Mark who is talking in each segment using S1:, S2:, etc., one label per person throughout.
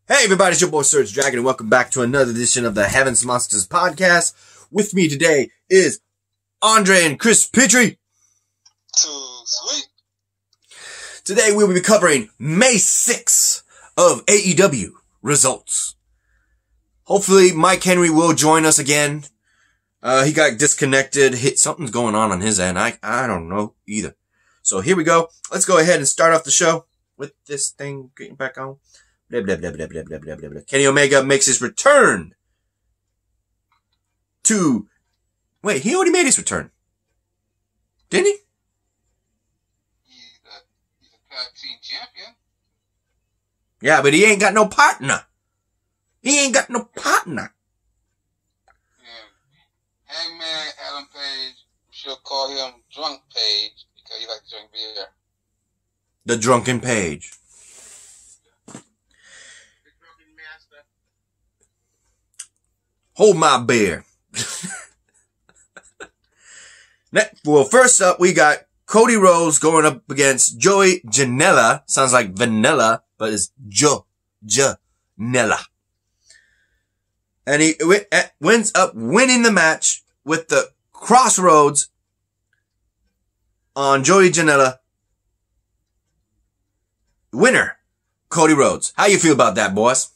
S1: Hey everybody, it's your boy SergDragon and welcome back to another edition of the Heavens Monsters podcast. With me today is Andre and Chris Petrie.
S2: Too sweet.
S1: Today we'll be covering May 6th of AEW results. Hopefully Mike Henry will join us again. He got disconnected. Something's going on his end. I don't know either. So here we go. Let's go ahead and start off the show with this thing getting back on. Blah, blah, blah, blah, blah, blah, blah, blah, blah. Kenny Omega makes his return to... Wait, he already made his return. Didn't he?
S2: He's a tag team champion.
S1: Yeah, but he ain't got no partner. He ain't got no partner.
S2: Yeah. Hangman Adam Page, she'll call him Drunk Page because he likes to drink beer.
S1: The Drunken Page. Hold my beer. Well, first up, we got Cody Rhodes going up against Joey Janela. Sounds like vanilla, but it's Janela. And he ends up winning the match with the crossroads on Joey Janela. Winner, Cody Rhodes. How you feel about that, boys?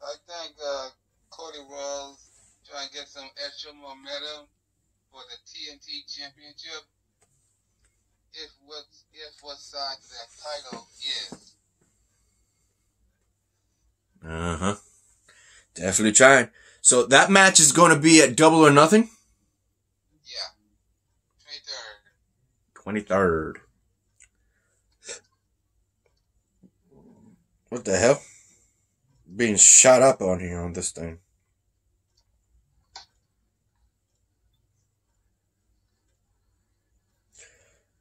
S2: I think Cody Rhodes trying to get some extra momentum for the TNT Championship. If what side that title is.
S1: Uh-huh. Definitely trying. So that match is going to be at Double or Nothing?
S2: Yeah.
S1: 23rd. What the hell? Being shot up on here on this thing.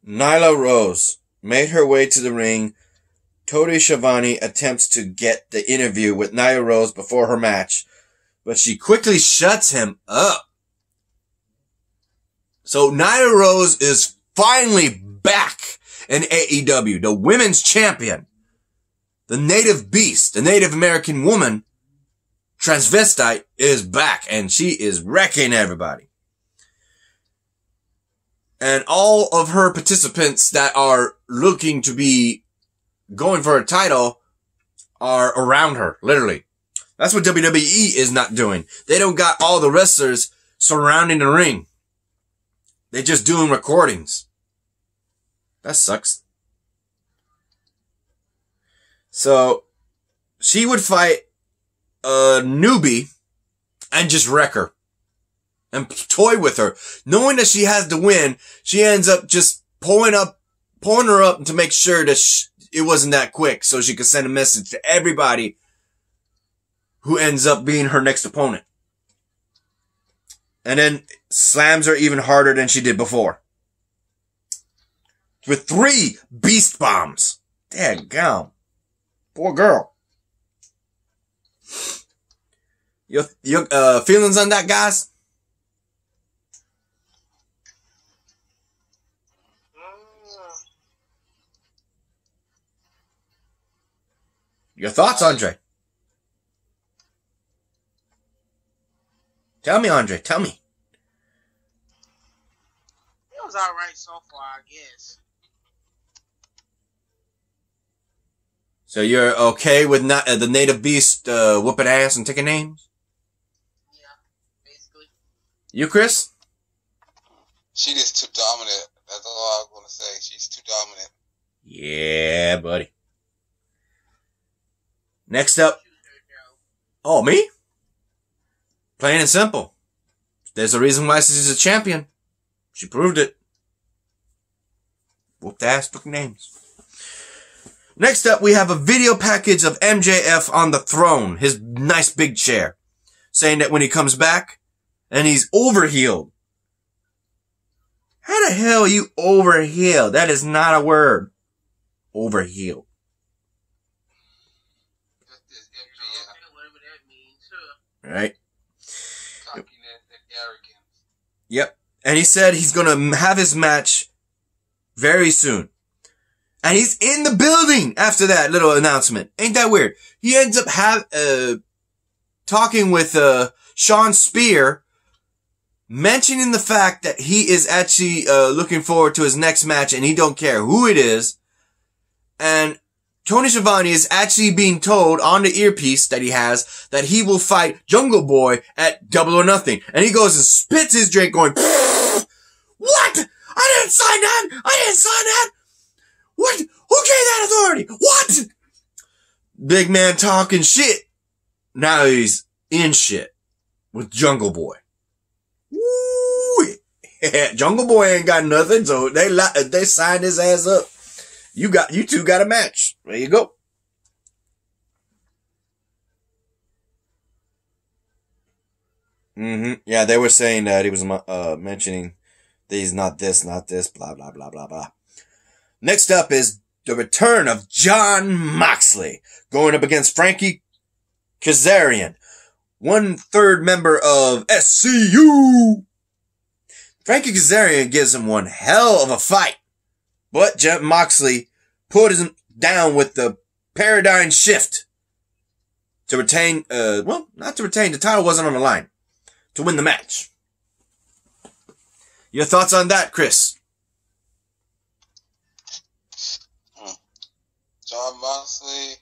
S1: Nyla Rose made her way to the ring. Tony Schiavone attempts to get the interview with Nyla Rose before her match, but she quickly shuts him up. So Nyla Rose is finally back in AEW, the women's champion. The native beast, the Native American woman, transvestite, is back and she is wrecking everybody. And all of her participants that are looking to be going for a title are around her, literally. That's what WWE is not doing. They don't got all the wrestlers surrounding the ring. They're just doing recordings. That sucks. So, she would fight a newbie and just wreck her. And toy with her. Knowing that she has to win, she ends up just pulling her up to make sure that it wasn't that quick. So she could send a message to everybody who ends up being her next opponent. And then slams her even harder than she did before. With 3 beast bombs. Dadgum. Poor girl. Your feelings on that, guys? Your thoughts, Andre? Tell me, Andre. Tell me.
S3: It was alright so far, I guess.
S1: So you're okay with not the native beast whooping ass and taking names?
S3: Yeah, basically.
S1: You, Chris?
S2: She just too dominant. That's all I was going to say. She's too dominant.
S1: Yeah, buddy. Next up. Oh, me? Plain and simple. There's a reason why she's a champion. She proved it. Whooped ass, took names. Next up, we have a video package of MJF on the throne, his nice big chair, saying that when he comes back, and he's overhealed. How the hell are you overhealed? That is not a word. Overhealed. Right?
S2: Cockiness and arrogance.
S1: Yep. And he said he's gonna have his match very soon. And he's in the building after that little announcement. Ain't that weird? He ends up talking with Sean Spear, mentioning the fact that he is actually looking forward to his next match and he don't care who it is. And Tony Schiavone is actually being told on the earpiece that he has that he will fight Jungle Boy at Double or Nothing. And he goes and spits his drink going, what? I didn't sign that! I didn't sign that! What? Who gave that authority? What? Big man talking shit. Now he's in shit with Jungle Boy. Woo! Jungle Boy ain't got nothing, so they signed his ass up. You two got a match. There you go. Yeah, they were saying that he was mentioning that he's not this, blah, blah, blah, blah, blah. Next up is the return of Jon Moxley going up against Frankie Kazarian, 1/3 member of SCU. Frankie Kazarian gives him one hell of a fight, but Jon Moxley put him down with the paradigm shift to retain, not to retain, the title wasn't on the line, to win the match. Your thoughts on that, Chris?
S2: Jon Moxley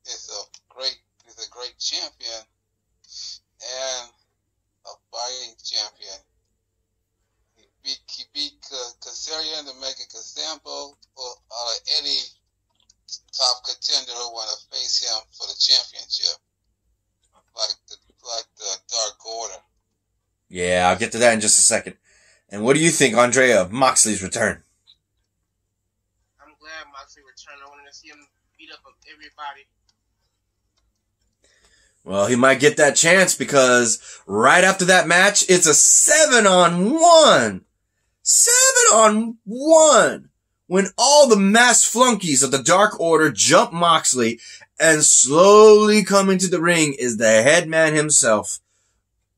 S2: is a great champion and a fighting champion. He beat Kazarian to make a example of any top contender who want to face him for the championship, like the Dark Order.
S1: Yeah, I'll get to that in just a second. And what do you think, Andre, of Moxley's return?
S3: I'm glad Moxley returned. I wanted to see him beat up everybody.
S1: Well, he might get that chance because right after that match, it's a 7-on-1. 7-on-1. When all the masked flunkies of the Dark Order jump Moxley, and slowly coming to the ring is the head man himself,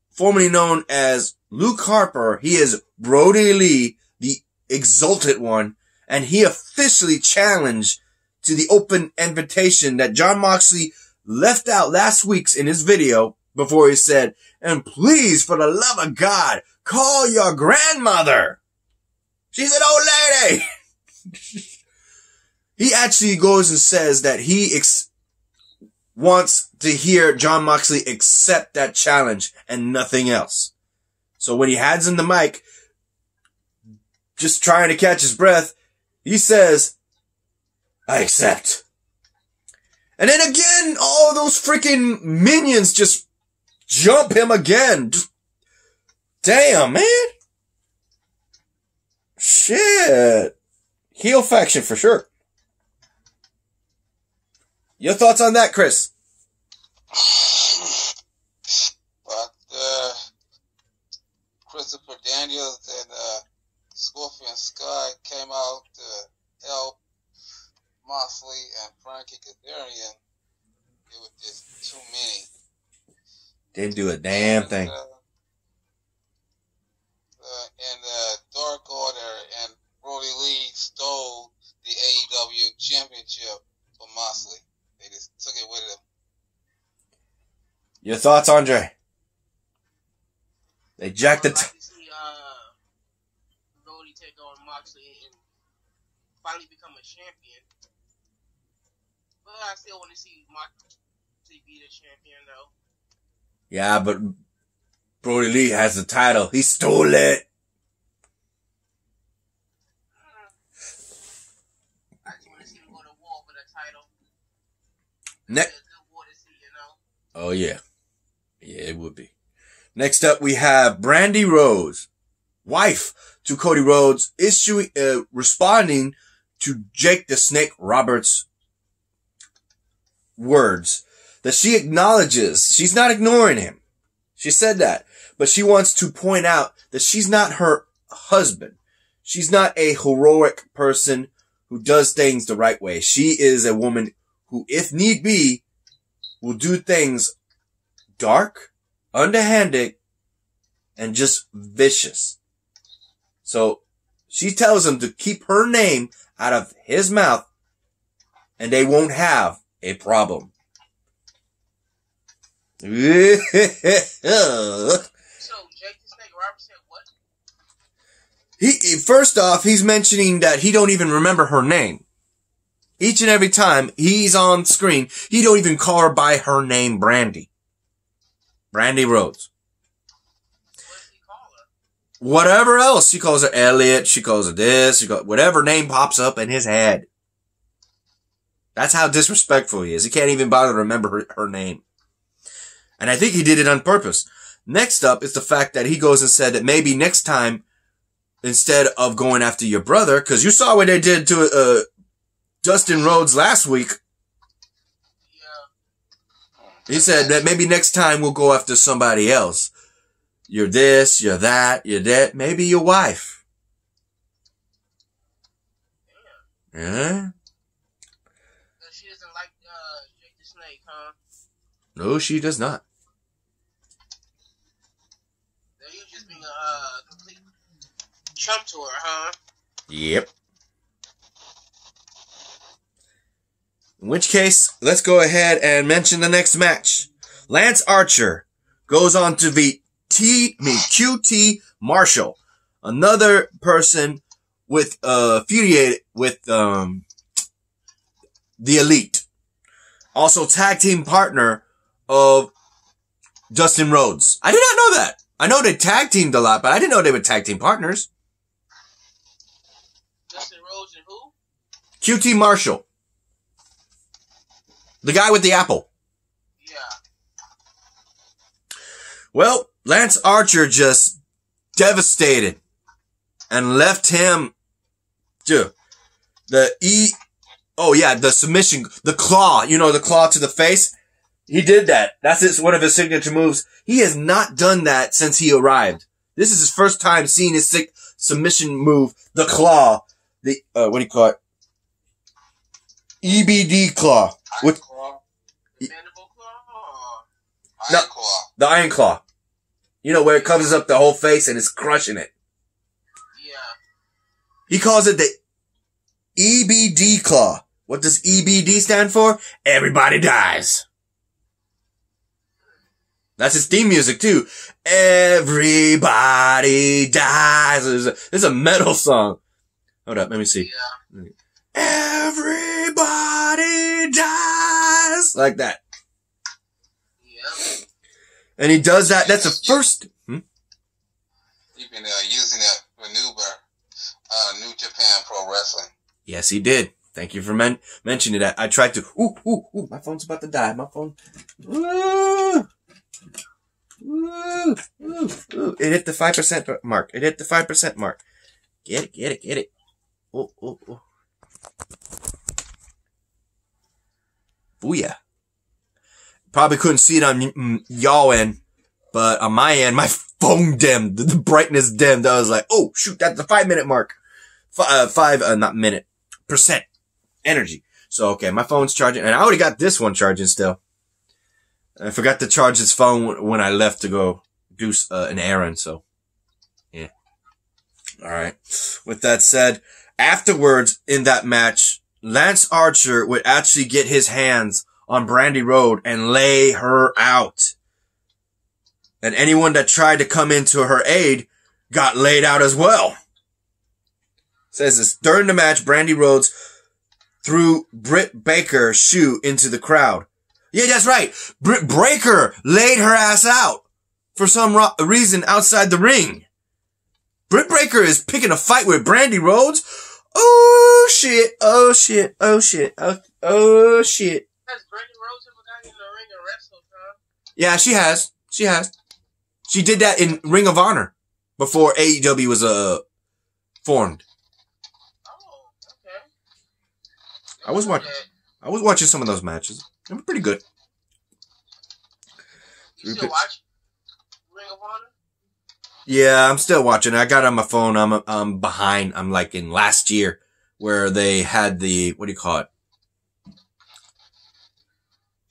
S1: formerly known as Luke Harper. He is Brody Lee, the Exalted One, and he officially challenged to the open invitation that Jon Moxley left out last week's in his video before he said, and please, for the love of God, call your grandmother. She's an old lady. He actually goes and says that he wants to hear Jon Moxley accept that challenge and nothing else. So when he hands him the mic, just trying to catch his breath, he says, I accept. And then again, all those freaking minions just jump him again. Just, damn, man. Shit. Heel faction for sure. Your thoughts on that, Chris?
S2: But Christopher Daniels and Scorpion Sky came out to help Moxley and Frankie Kazarian. It was just too many.
S1: Didn't do a damn thing.
S2: And Dark Order and Brody Lee stole the AEW championship from Moxley. They just took it with them.
S1: Your thoughts, Andre? They jacked the...
S3: I'd like to see Brody take on Moxley and finally become a champion. But I still want to see Moxley be the champion, though.
S1: Yeah, but Brody Lee has the title. He stole it.
S3: I just want to see him go to war for the title.
S1: Oh, yeah. Yeah, it would be. Next up, we have Brandy Rhodes, wife to Cody Rhodes, responding to Jake the Snake Roberts' words that she acknowledges. She's not ignoring him. She said that. But she wants to point out that she's not her husband. She's not a heroic person who does things the right way. She is a woman who, if need be, will do things dark, underhanded, and just vicious. So She tells him to keep her name out of his mouth, and they won't have a problem.
S3: So Jake the Snake Roberts said what?
S1: First off, he's mentioning that he don't even remember her name. Each and every time he's on screen, he don't even call her by her name, Brandy. Brandy Rhodes.
S3: What does he call her?
S1: Whatever else. She calls her Elliot. She calls her this. Whatever name pops up in his head. That's how disrespectful he is. He can't even bother to remember her name. And I think he did it on purpose. Next up is the fact that he goes and said that maybe next time, instead of going after your brother, because you saw what they did to Dustin Rhodes last week.
S3: Yeah.
S1: He said that maybe next time we'll go after somebody else. You're this, you're that, you're that. Maybe your wife. Yeah.
S3: She doesn't like Jake the Snake, huh?
S1: No, she does not.
S3: So you just being a complete chump to her, huh?
S1: Yep. In which case, let's go ahead and mention the next match. Lance Archer goes on to beat QT Marshall, another person with affiliated with the Elite, also tag team partner of Dustin Rhodes. I did not know that. I know they tag teamed a lot, but I didn't know they were tag team partners.
S3: Dustin Rhodes and who?
S1: QT Marshall. The guy with the apple.
S3: Yeah.
S1: Well, Lance Archer just devastated and left him the submission, the claw, the claw to the face. He did that. That's one of his signature moves. He has not done that since he arrived. This is his first time seeing his submission move, the claw. What do you call it? EBD claw. With
S3: The mandible claw?
S1: No, the iron claw. Where it covers up the whole face and it's crushing it.
S3: Yeah.
S1: He calls it the EBD claw. What does EBD stand for? Everybody dies. That's his theme music too. Everybody dies. It's a metal song. Hold up, let me see.
S3: Yeah.
S1: Everybody dies. Like that.
S3: Yeah.
S1: And he does that. That's the first.
S2: You've been using that maneuver, New Japan Pro Wrestling.
S1: Yes, he did. Thank you for mentioning that. I tried to. Ooh, my phone's about to die. My phone. Ooh. It hit the 5% mark. Get it. Oh. Booyah. Probably couldn't see it on y'all end, but on my end, my phone dimmed. The brightness dimmed. I was like, oh, shoot, that's the 5-minute mark. Percent energy. So, okay, my phone's charging, and I already got this one charging still. I forgot to charge his phone when I left to go do an errand, so, yeah. Alright. With that said, afterwards in that match, Lance Archer would actually get his hands on Brandy Rhodes and lay her out. And anyone that tried to come into her aid got laid out as well. Says this, during the match, Brandy Rhodes threw Britt Baker's shoe into the crowd. Yeah, that's right. Britt Baker laid her ass out for some reason outside the ring. Britt Baker is picking a fight with Brandy Rhodes. Oh shit.
S3: Has Brandy Rhodes ever gotten in the ring and wrestled, huh?
S1: Yeah, she has. She did that in Ring of Honor before AEW was formed.
S3: Oh, okay.
S1: I was watching some of those matches. They were pretty good.
S3: You still watch Ring of Honor?
S1: Yeah, I'm still watching. I got it on my phone. I'm behind. I'm like in last year where they had the, what do you call it?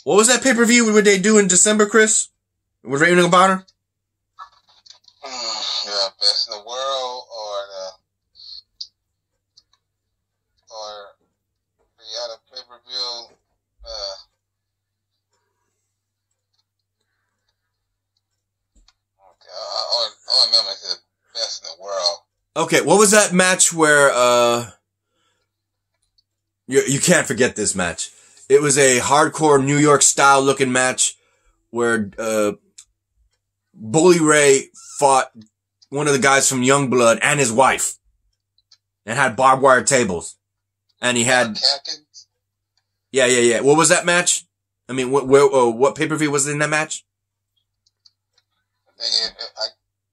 S1: What was that pay-per-view what they do in December, Chris? With Ring of Honor?
S2: Yeah, Best in the World or
S1: Okay, what was that match where, you can't forget this match. It was a hardcore New York style looking match where, Bully Ray fought one of the guys from Youngblood and his wife. And had barbed wire tables. And he had... Yeah. What was that match? I mean, what pay-per-view was in that match?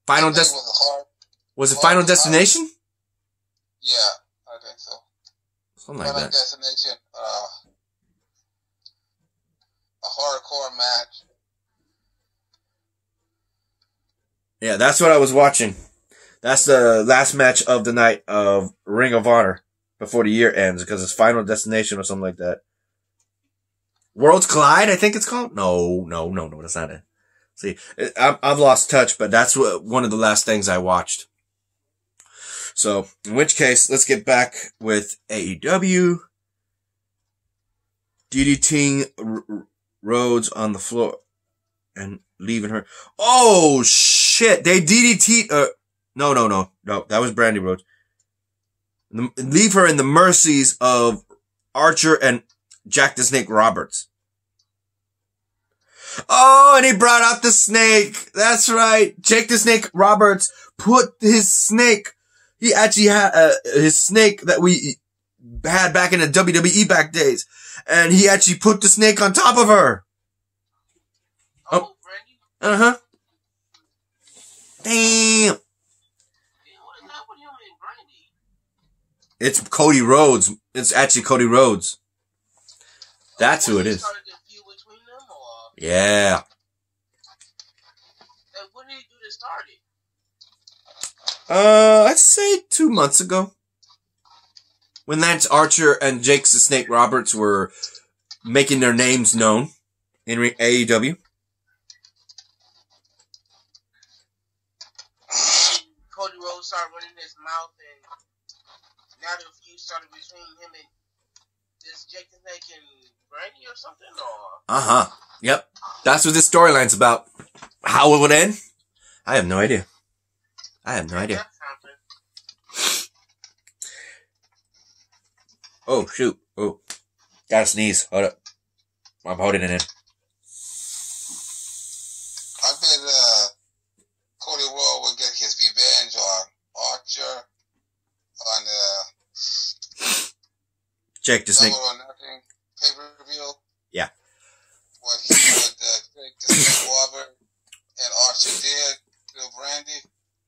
S1: Final Was it Final Destination?
S2: Yeah, I think so.
S1: Something like that.
S2: Destination, a hardcore match.
S1: Yeah, that's what I was watching. That's the last match of the night of Ring of Honor before the year ends because it's Final Destination or something like that. Worlds Collide, I think it's called? No, that's not it. See, I've lost touch, but that's one of the last things I watched. So, in which case, let's get back with AEW. DDTing Rhodes on the floor and leaving her. Oh, shit. They DDT'd, no. That was Brandy Rhodes. Leave her in the mercies of Archer and Jack the Snake Roberts. Oh, and he brought out the snake. That's right. Jake the Snake Roberts put his snake. He actually had his snake that we had back in the WWE back days. And he actually put the snake on top of her.
S3: Oh, Brandy?
S1: Uh-huh. Damn.
S3: What is up with him and Brandy?
S1: It's Cody Rhodes. It's actually Cody Rhodes. That's who it is.
S3: Started the feud between them, or?
S1: Yeah.
S3: And when did he do this start it?
S1: I'd say 2 months ago. When Lance Archer and Jake the Snake Roberts were making their names known in AEW.
S3: Cody Rhodes started running his mouth, and now the feud started between him and this Jake the Snake and Brandy or something, or?
S1: Uh-huh. Yep. That's what this storyline's about. How it would end? I have no idea. Oh, shoot. Oh. Gotta sneeze. Hold up. I'm holding it in.
S2: I bet, Cody Rhodes will get his revenge on Archer, on,
S1: Jake the Snake.
S2: Double or Nothing pay-per-view.
S1: Yeah.
S2: What he did, the Snake Robert and Archer did to Brandy.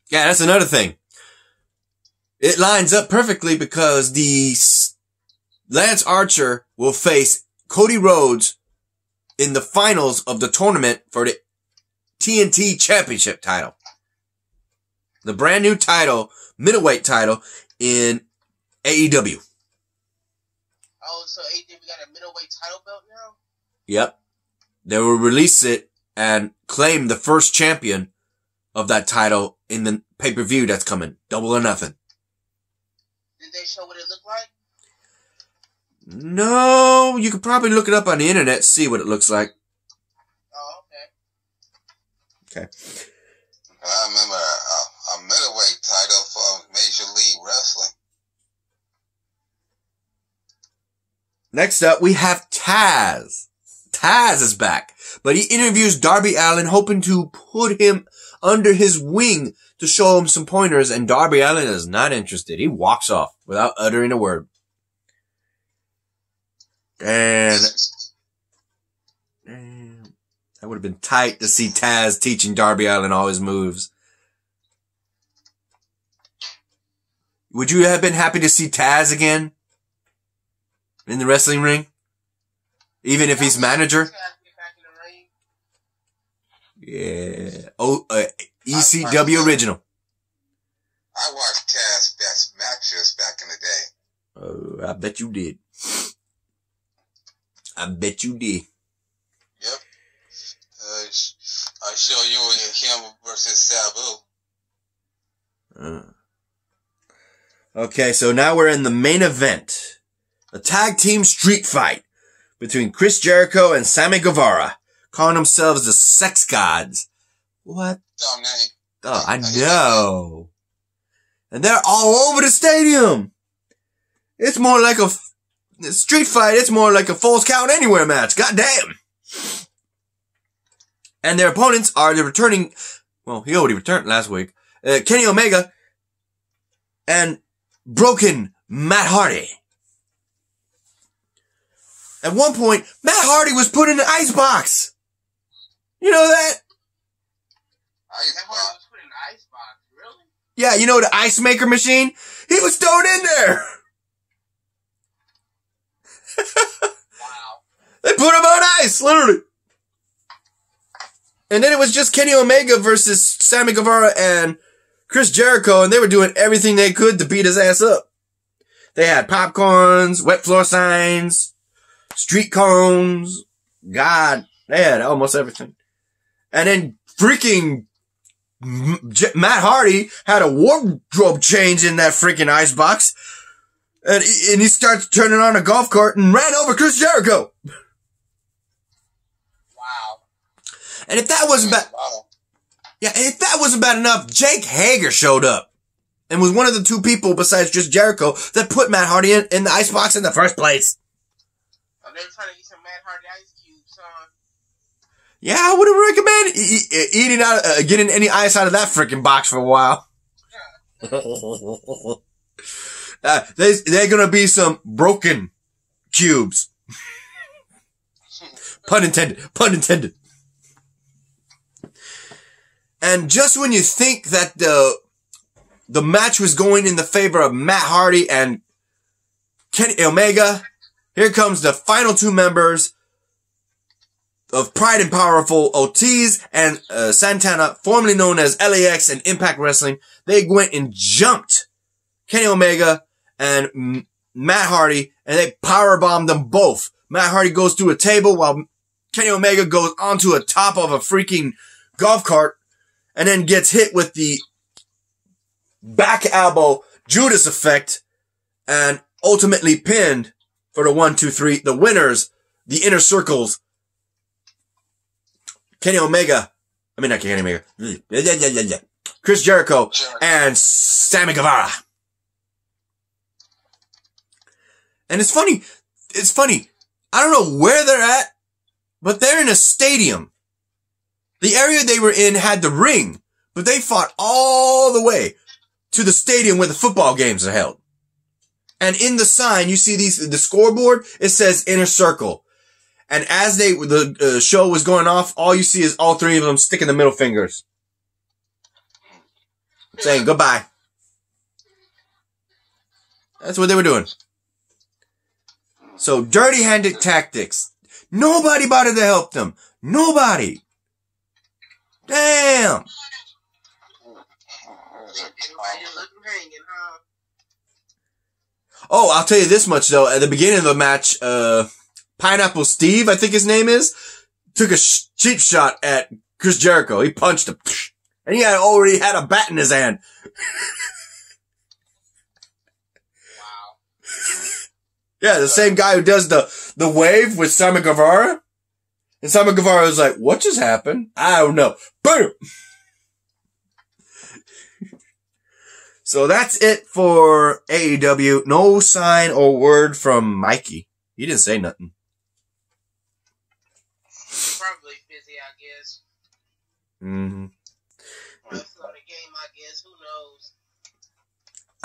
S1: Yeah, that's another thing. It lines up perfectly because Lance Archer will face Cody Rhodes in the finals of the tournament for the TNT Championship title. The brand new title, middleweight title in AEW.
S3: Oh, so AEW got a middleweight title belt now?
S1: Yep. They will release it and claim the first champion of that title in the pay-per-view that's coming. Double or Nothing.
S3: Did they show what it looked like?
S1: No, you could probably look it up on the internet, see what it looks like.
S3: Oh,
S1: Okay.
S2: I remember a middleweight title for Major League Wrestling.
S1: Next up, we have Taz. Taz is back, but he interviews Darby Allin, hoping to put him under his wing to show him some pointers, and Darby Allin is not interested. He walks off without uttering a word. And that would have been tight to see Taz teaching Darby Allin all his moves. Would you have been happy to see Taz again in the wrestling ring? Even if he's manager? Yeah. Oh, ECW original.
S2: I watched Taz's best matches back in the day.
S1: Oh, I bet you did. I bet you did.
S2: Yep. I show you him versus Sabu.
S1: Okay, so now we're in the main event. A tag team street fight between Chris Jericho and Sami Guevara, calling themselves the Sex Gods. What?
S2: Dumb name.
S1: Oh, I know. And they're all over the stadium. It's more like a street fight. It's more like a Falls Count Anywhere match. God damn. And their opponents are the returning, well, he already returned last week, Kenny Omega and Broken Matt Hardy. At one point, Matt Hardy was put in an ice box. You know that?
S2: Ice box.
S3: Was put in the ice box, really?
S1: Yeah, you know the ice maker machine? He was thrown in there.
S3: Wow.
S1: They put him on ice, literally. And then it was just Kenny Omega versus Sammy Guevara and Chris Jericho, and they were doing everything they could to beat his ass up. They had popcorns, wet floor signs, street cones. God, they had almost everything. And then freaking Matt Hardy had a wardrobe change in that freaking ice box. And he starts turning on a golf cart and ran over Chris Jericho.
S3: Wow.
S1: And if that wasn't bad, if that wasn't bad enough, Jake Hager showed up and was one of the two people besides just Jericho that put Matt Hardy in the icebox in the first place.
S3: Oh, they were trying to get some Matt Hardy ice cubes, huh?
S1: Yeah, I wouldn't recommend getting any ice out of that freaking box for a while. They're gonna be some broken cubes. Pun intended. Pun intended. And just when you think that the match was going in the favor of Matt Hardy and Kenny Omega, here comes the final two members of Pride and Powerful, Ortiz and Santana, formerly known as LAX and Impact Wrestling. They went and jumped Kenny Omega and Matt Hardy, and they powerbombed them both. Matt Hardy goes through a table while Kenny Omega goes onto a top of a freaking golf cart and then gets hit with the back elbow Judas effect and ultimately pinned for the 1, 2, 3. The winners, the Inner Circles, Kenny Omega, not Kenny Omega, Chris Jericho, and Sammy Guevara. And it's funny, I don't know where they're at, but they're in a stadium. The area they were in had the ring, but they fought all the way to the stadium where the football games are held. And in the sign, you see the scoreboard, it says Inner Circle. And as the show was going off, all you see is all three of them sticking the middle fingers. Saying goodbye. That's what they were doing. So, dirty-handed tactics. Nobody bothered to help them. Nobody. Damn.
S3: Everybody just left them hanging, huh?
S1: Oh, I'll tell you this much, though. At the beginning of the match, Pineapple Steve, I think his name is, took a cheap shot at Chris Jericho. He punched him. And he already had a bat in his hand.
S3: Wow.
S1: Yeah, the same guy who does the wave with Sami Guevara. And Sami Guevara was like, what just happened? I don't know. Boom! So that's it for AEW. No sign or word from Mikey. He didn't say nothing.
S3: Probably busy, I guess.
S1: Mm-hmm.
S3: Rest of the game, I guess. Who knows?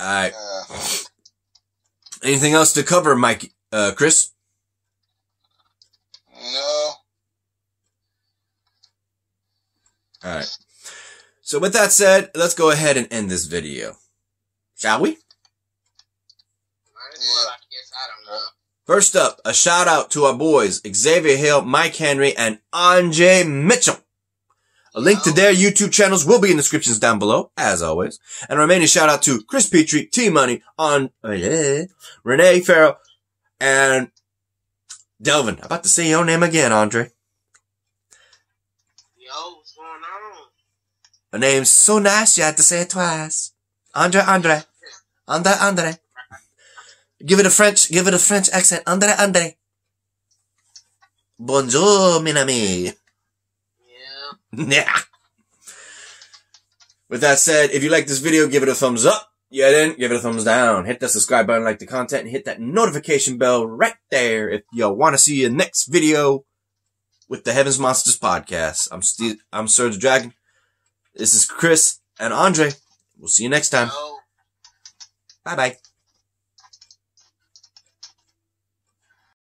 S1: Alright. Anything else to cover, Mikey? Chris?
S2: No.
S1: Alright. So with that said, let's go ahead and end this video. Shall we?
S3: Might as well, I guess. I don't know.
S1: First up, a shout out to our boys, Xavier Hill, Mike Henry, and Andre Mitchell. A link to their YouTube channels will be in the descriptions down below, as always. And a remaining shout out to Chris Petrie, T-Money, Renee Farrell, and Delvin. I'm about to say your name again, Andre.
S3: Yo, what's going on?
S1: Her name's so nice, you had to say it twice. Andre. Give it a French accent. Andre. Bonjour, mon ami.
S3: Yeah.
S1: Yeah. With that said, if you like this video, give it a thumbs up. You didn't? Give it a thumbs down. Hit the subscribe button, like the content, and hit that notification bell right there if you want to see the next video with the Heavens Monsters podcast. I'm SergDragon. This is Chris and Andre. We'll see you next time. Bye-bye.